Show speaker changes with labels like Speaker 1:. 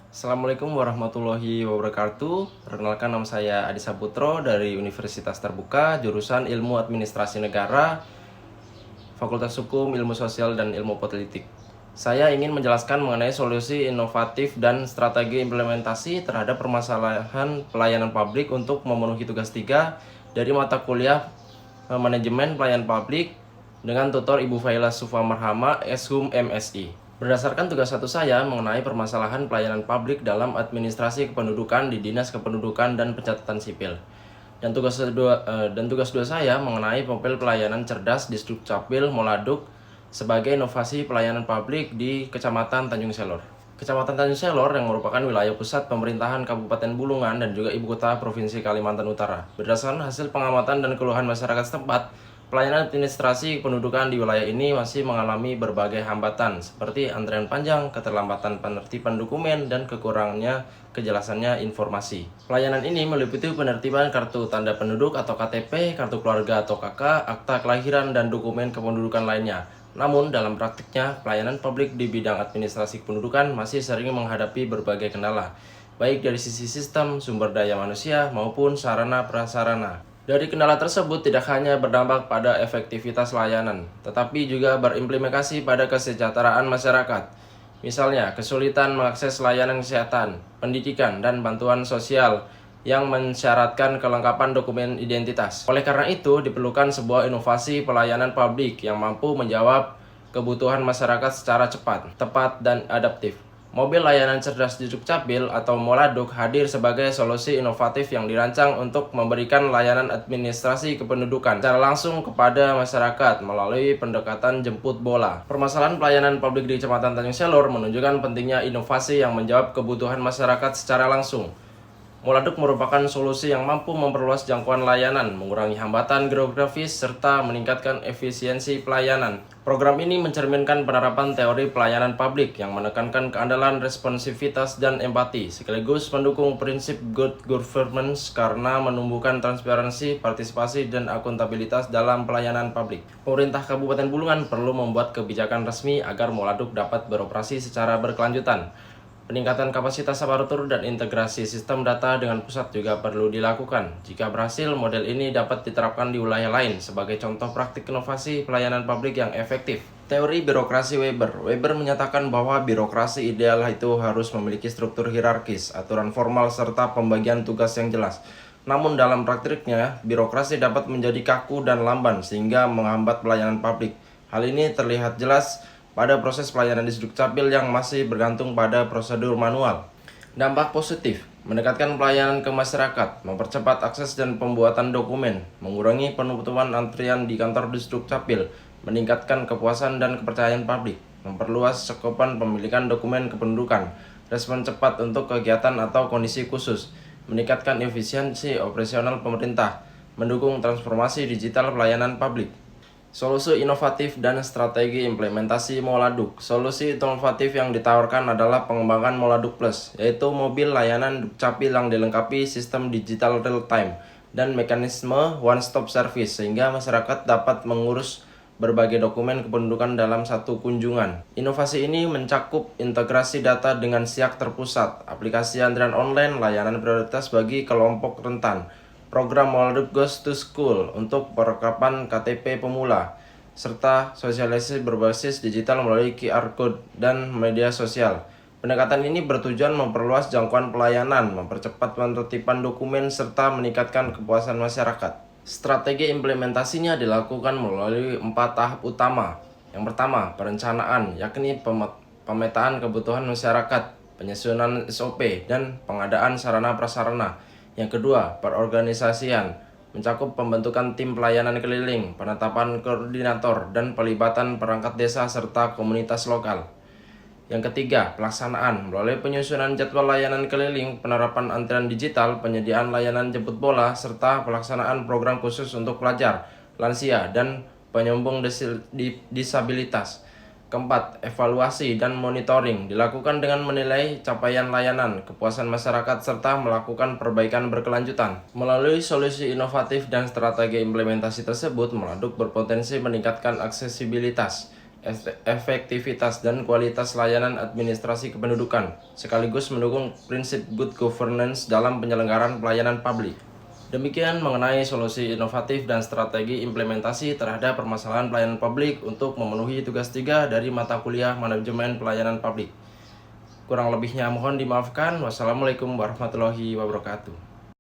Speaker 1: Assalamualaikum warahmatullahi wabarakatuh. Perkenalkan, nama saya Adi Saputro dari Universitas Terbuka, jurusan Ilmu Administrasi Negara, Fakultas Hukum, Ilmu Sosial, dan Ilmu Politik. Saya ingin menjelaskan mengenai solusi inovatif dan strategi implementasi terhadap permasalahan pelayanan publik untuk memenuhi tugas 3 dari mata kuliah Manajemen Pelayanan Publik dengan tutor Ibu Faila Sufa Marhama, Eshum MSI. Berdasarkan tugas 1 saya mengenai permasalahan pelayanan publik dalam administrasi kependudukan di Dinas Kependudukan dan Pencatatan Sipil. Dan tugas 2 saya mengenai profil pelayanan cerdas di Dukcapil Moladuk sebagai inovasi pelayanan publik di Kecamatan Tanjung Selor. Kecamatan Tanjung Selor yang merupakan wilayah pusat pemerintahan Kabupaten Bulungan dan juga ibu kota Provinsi Kalimantan Utara. Berdasarkan hasil pengamatan dan keluhan masyarakat setempat, pelayanan administrasi kependudukan di wilayah ini masih mengalami berbagai hambatan seperti antrian panjang, keterlambatan penertiban dokumen, dan kekurangannya kejelasannya informasi. Pelayanan ini meliputi penertiban kartu tanda penduduk atau KTP, kartu keluarga atau KK, akta kelahiran, dan dokumen kependudukan lainnya. Namun, dalam praktiknya, pelayanan publik di bidang administrasi kependudukan masih sering menghadapi berbagai kendala, baik dari sisi sistem, sumber daya manusia, maupun sarana prasarana. Dari kendala tersebut tidak hanya berdampak pada efektivitas layanan, tetapi juga berimplikasi pada kesejahteraan masyarakat. Misalnya, kesulitan mengakses layanan kesehatan, pendidikan, dan bantuan sosial yang mensyaratkan kelengkapan dokumen identitas. Oleh karena itu, diperlukan sebuah inovasi pelayanan publik yang mampu menjawab kebutuhan masyarakat secara cepat, tepat, dan adaptif. Mobil layanan cerdas di Dukcapil atau Moladuk hadir sebagai solusi inovatif yang dirancang untuk memberikan layanan administrasi kependudukan secara langsung kepada masyarakat melalui pendekatan jemput bola. Permasalahan pelayanan publik di Kecamatan Tanjung Selor menunjukkan pentingnya inovasi yang menjawab kebutuhan masyarakat secara langsung. Moladuk merupakan solusi yang mampu memperluas jangkauan layanan, mengurangi hambatan geografis, serta meningkatkan efisiensi pelayanan. Program ini mencerminkan penerapan teori pelayanan publik yang menekankan keandalan, responsivitas, dan empati, sekaligus mendukung prinsip good governance karena menumbuhkan transparansi, partisipasi, dan akuntabilitas dalam pelayanan publik. Pemerintah Kabupaten Bulungan perlu membuat kebijakan resmi agar Moladuk dapat beroperasi secara berkelanjutan. Peningkatan kapasitas aparatur dan integrasi sistem data dengan pusat juga perlu dilakukan. Jika berhasil, model ini dapat diterapkan di wilayah lain sebagai contoh praktik inovasi pelayanan publik yang efektif. Teori birokrasi Weber. Weber menyatakan bahwa birokrasi ideal itu harus memiliki struktur hierarkis, aturan formal, serta pembagian tugas yang jelas. Namun dalam praktiknya, birokrasi dapat menjadi kaku dan lamban sehingga menghambat pelayanan publik. Hal ini terlihat jelas pada proses pelayanan di Dukcapil yang masih bergantung pada prosedur manual. Dampak positif, mendekatkan pelayanan ke masyarakat, mempercepat akses dan pembuatan dokumen, mengurangi penutupan antrian di kantor di Dukcapil, meningkatkan kepuasan dan kepercayaan publik, memperluas cakupan pemilikan dokumen kependudukan, respon cepat untuk kegiatan atau kondisi khusus, meningkatkan efisiensi operasional pemerintah, mendukung transformasi digital pelayanan publik. Solusi inovatif dan strategi implementasi Moladuk. Solusi inovatif yang ditawarkan adalah pengembangan Moladuk Plus, yaitu mobil layanan Dukcapil yang dilengkapi sistem digital real-time dan mekanisme one-stop service sehingga masyarakat dapat mengurus berbagai dokumen kependudukan dalam satu kunjungan. Inovasi ini mencakup integrasi data dengan Siak terpusat, aplikasi antrian online, layanan prioritas bagi kelompok rentan, program Moladuk Goes to School untuk perlengkapan KTP pemula, serta sosialisasi berbasis digital melalui QR Code dan media sosial. Pendekatan ini bertujuan memperluas jangkauan pelayanan, mempercepat penertiban dokumen, serta meningkatkan kepuasan masyarakat. Strategi implementasinya dilakukan melalui 4 tahap utama. Yang pertama, perencanaan, yakni pemetaan kebutuhan masyarakat, penyusunan SOP, dan pengadaan sarana prasarana. Yang kedua, perorganisasian, mencakup pembentukan tim pelayanan keliling, penetapan koordinator, dan pelibatan perangkat desa serta komunitas lokal. Yang ketiga, pelaksanaan, melalui penyusunan jadwal layanan keliling, penerapan antrian digital, penyediaan layanan jemput bola, serta pelaksanaan program khusus untuk pelajar, lansia, dan penyandang disabilitas. Keempat, evaluasi dan monitoring dilakukan dengan menilai capaian layanan, kepuasan masyarakat, serta melakukan perbaikan berkelanjutan. Melalui solusi inovatif dan strategi implementasi tersebut, Moladuk berpotensi meningkatkan aksesibilitas, efektivitas dan kualitas layanan administrasi kependudukan, sekaligus mendukung prinsip good governance dalam penyelenggaraan pelayanan publik. Demikian mengenai solusi inovatif dan strategi implementasi terhadap permasalahan pelayanan publik untuk memenuhi tugas 3 dari mata kuliah Manajemen Pelayanan Publik. Kurang lebihnya mohon dimaafkan. Wassalamualaikum warahmatullahi wabarakatuh.